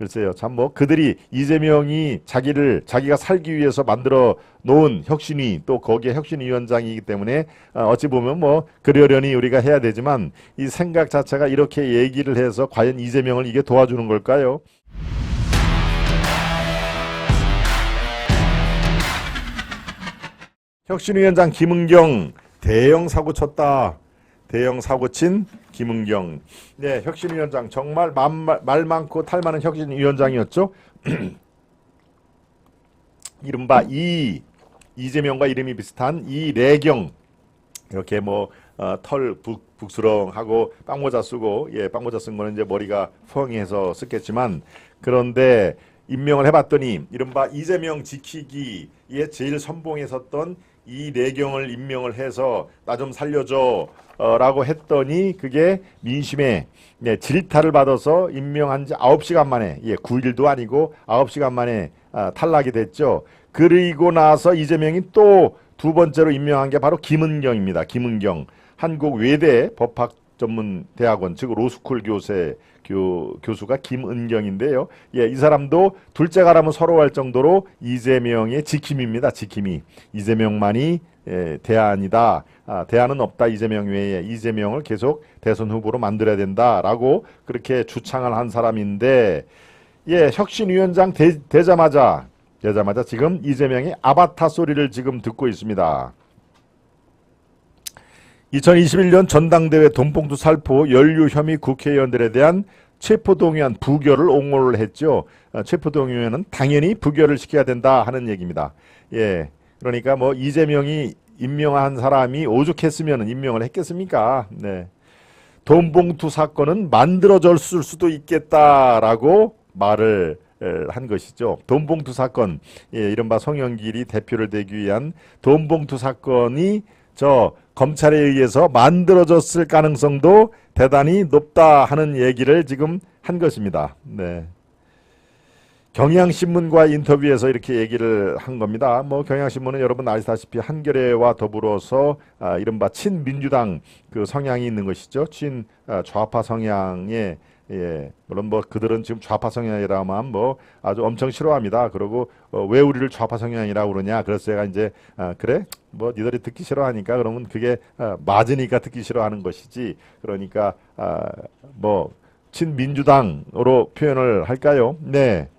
글쎄요. 참 뭐 그들이 이재명이 자기가 살기 위해서 만들어 놓은 혁신위 또 거기에 혁신위원장이기 때문에 어찌 보면 뭐 그러려니 우리가 해야 되지만 이 생각 자체가 이렇게 얘기를 해서 과연 이재명을 이게 도와주는 걸까요? 혁신위원장 김은경 대형 사고 쳤다. 대형 사고 친 김은경. 네, 혁신위원장 정말 말 많고 탈 많은 혁신위원장이었죠. 이른바 이재명과 이름이 비슷한 이래경 이렇게 뭐 털 북스렁하고 빵모자 쓰고 빵모자 쓴 거는 이제 머리가 펑해서 썼겠지만 그런데 임명을 해봤더니 이른바 이재명 지키기에 제일 선봉에 섰던 이래경을 임명을 해서 나 좀 살려줘 라고 했더니 그게 민심에 질타를 받아서 임명한 지 9시간 만에 9일도 아니고 9시간 만에 탈락이 됐죠. 그리고 나서 이재명이 또 두 번째로 임명한 게 바로 김은경입니다. 김은경 한국 외대 법학전문대학원 즉 로스쿨 교수가 김은경인데요. 이 사람도 둘째가라면 서러워할 정도로 이재명의 지킴입니다. 지킴이 이재명만이 대안이다. 대안은 없다. 이재명 외에 이재명을 계속 대선 후보로 만들어야 된다라고 그렇게 주창을 한 사람인데 혁신위원장 되자마자 지금 이재명의 아바타 소리를 지금 듣고 있습니다. 2021년 전당대회 돈봉투 살포 연루 혐의 국회의원들에 대한 체포동의안 부결을 옹호를 했죠. 체포동의안은 당연히 부결을 시켜야 된다 하는 얘기입니다. 그러니까 뭐 이재명이 임명한 사람이 오죽했으면 임명을 했겠습니까? 네. 돈봉투 사건은 만들어졌을 수도 있겠다라고 말을 한 것이죠. 돈봉투 사건, 이른바 송영길이 대표를 되기 위한 돈봉투 사건이 검찰에 의해서 만들어졌을 가능성도 대단히 높다 하는 얘기를 지금 한 것입니다. 네. 경향신문과 인터뷰에서 이렇게 얘기를 한 겁니다. 뭐 경향신문은 여러분 아시다시피 한겨레와 더불어서 이른바 친민주당 그 성향이 있는 것이죠. 좌파 성향의 물론 뭐 그들은 지금 좌파 성향이라면 뭐 아주 엄청 싫어합니다. 그리고 왜 우리를 좌파 성향이라고 그러냐. 그래서 제가 이제 그래 뭐 니들이 듣기 싫어하니까 그러면 그게 맞으니까 듣기 싫어하는 것이지. 그러니까 뭐 친민주당으로 표현을 할까요? 네.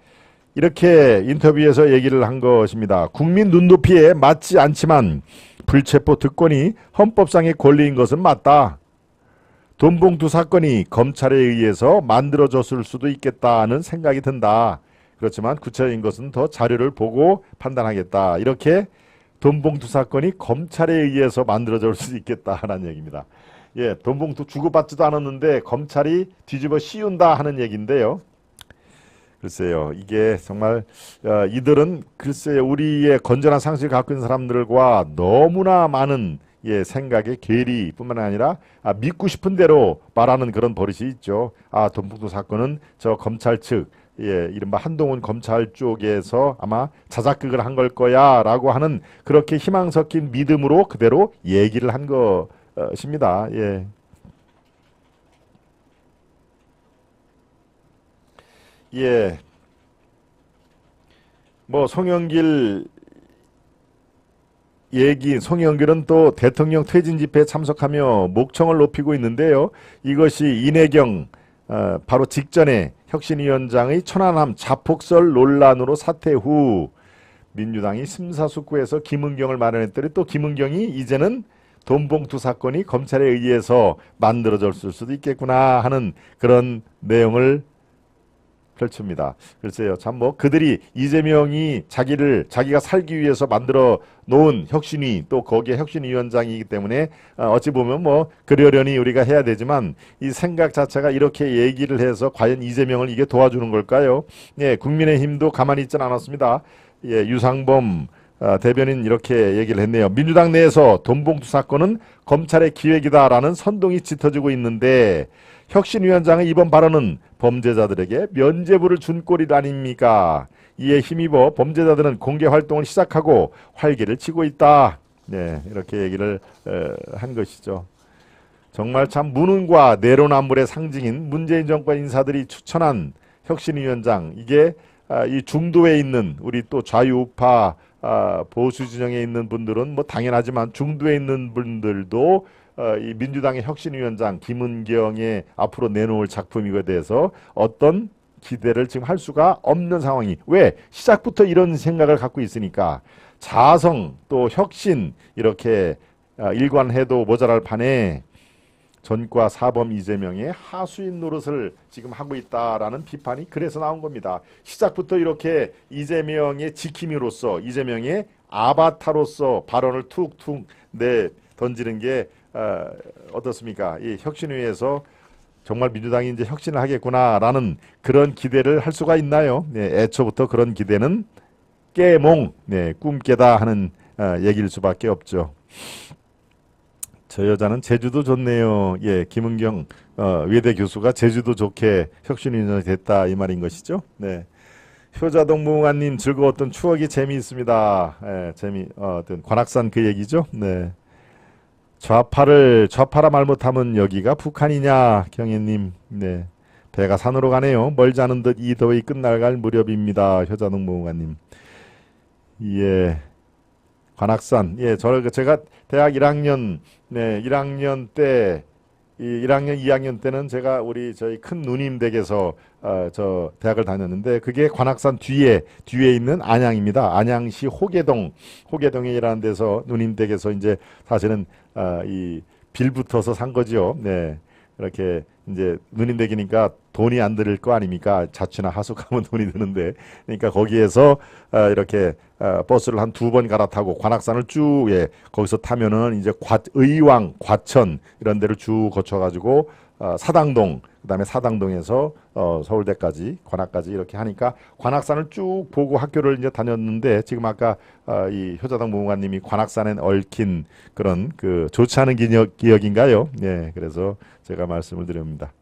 이렇게 인터뷰에서 얘기를 한 것입니다. 국민 눈높이에 맞지 않지만 불체포 특권이 헌법상의 권리인 것은 맞다. 돈봉투 사건이 검찰에 의해서 만들어졌을 수도 있겠다는 생각이 든다. 그렇지만 구체적인 것은 더 자료를 보고 판단하겠다. 이렇게 돈봉투 사건이 검찰에 의해서 만들어질 수 있겠다라는 얘기입니다. 돈봉투 주고받지도 않았는데 검찰이 뒤집어 씌운다 하는 얘기인데요. 글쎄요, 이게 정말 이들은 글쎄요, 우리의 건전한 상식을 갖고 있는 사람들과 너무나 많은 생각의 괴리뿐만 아니라 믿고 싶은 대로 말하는 그런 버릇이 있죠. 돈봉투 사건은 저 검찰 측 이른바 한동훈 검찰 쪽에서 아마 자작극을 한 걸 거야 라고 하는 그렇게 희망 섞인 믿음으로 그대로 얘기를 한 것입니다. 뭐 송영길은 또 대통령 퇴진 집회에 참석하며 목청을 높이고 있는데요. 이것이 이내경 바로 직전에 혁신위원장의 천안함 자폭설 논란으로 사퇴 후 민주당이 심사숙고해서 김은경을 마련했더니 또 김은경이 이제는 돈봉투 사건이 검찰에 의해서 만들어졌을 수도 있겠구나 하는 그런 내용을 펼칩니다. 글쎄요, 참 뭐 그들이 이재명이 자기가 살기 위해서 만들어 놓은 혁신위 또 거기에 혁신위원장이기 때문에 어찌 보면 뭐 그러려니 우리가 해야 되지만 이 생각 자체가 이렇게 얘기를 해서 과연 이재명을 이게 도와주는 걸까요? 국민의힘도 가만히 있지는 않았습니다. 유상범 대변인 이렇게 얘기를 했네요. 민주당 내에서 돈봉투 사건은 검찰의 기획이다라는 선동이 짙어지고 있는데 혁신위원장의 이번 발언은 범죄자들에게 면죄부를 준 꼴이 아닙니까? 이에 힘입어 범죄자들은 공개 활동을 시작하고 활기를 치고 있다. 이렇게 얘기를 한 것이죠. 정말 참 무능과 내로남불의 상징인 문재인 정권 인사들이 추천한 혁신위원장 이게 이 중도에 있는 우리 또 좌우파 보수 진영에 있는 분들은 뭐 당연하지만 중도에 있는 분들도 이 민주당의 혁신위원장 김은경의 앞으로 내놓을 작품에 대해서 어떤 기대를 지금 할 수가 없는 상황이 왜 시작부터 이런 생각을 갖고 있으니까 자성 또 혁신 이렇게 일관해도 모자랄 판에 전과 사범 이재명의 하수인 노릇을 지금 하고 있다라는 비판이 그래서 나온 겁니다. 시작부터 이렇게 이재명의 지킴이로서 이재명의 아바타로서 발언을 툭툭 내 던지는 게 어떻습니까? 이 혁신위에서 정말 민주당이 이제 혁신을 하겠구나라는 그런 기대를 할 수가 있나요? 네, 애초부터 그런 기대는 깨몽, 네, 꿈깨다 하는 얘기일 수밖에 없죠. 저 여자는 제주도 좋네요. 예, 김은경 외대 교수가 제주도 좋게 혁신위원장이 됐다 이 말인 것이죠. 네, 효자동무관님 즐거웠던 추억이 재미있습니다. 예, 어떤 관악산 그 얘기죠. 네. 좌파라 말 못하면 여기가 북한이냐 경혜님. 네, 배가 산으로 가네요. 멀지 않은 듯 이 더위 끝날갈 무렵입니다. 효자동무관님. 예, 관악산. 예, 제가 대학 1학년 네 1학년 때 1학년 2학년 때는 제가 저희 큰 누님 댁에서 저 대학을 다녔는데 그게 관악산 뒤에 있는 안양입니다. 안양시 호계동이라는 데서 누님 댁에서 이제 사실은 이 빌붙어서 산 거죠. 네. 이렇게 이제 누님 댁이니까 돈이 안 들을 거 아닙니까? 자취나 하숙하면 돈이 드는데, 그러니까 거기에서 이렇게 버스를 한 2번 갈아타고 관악산을 쭉 거기서 타면은 이제 의왕, 과천 이런 데를 쭉 거쳐가지고 사당동, 그다음에 사당동에서 서울대까지 관악까지 이렇게 하니까 관악산을 쭉 보고 학교를 이제 다녔는데 지금 아까 이 효자당 무궁화님이 관악산에 얽힌 그런 그 좋지 않은 기억인가요? 네, 그래서 제가 말씀을 드립니다.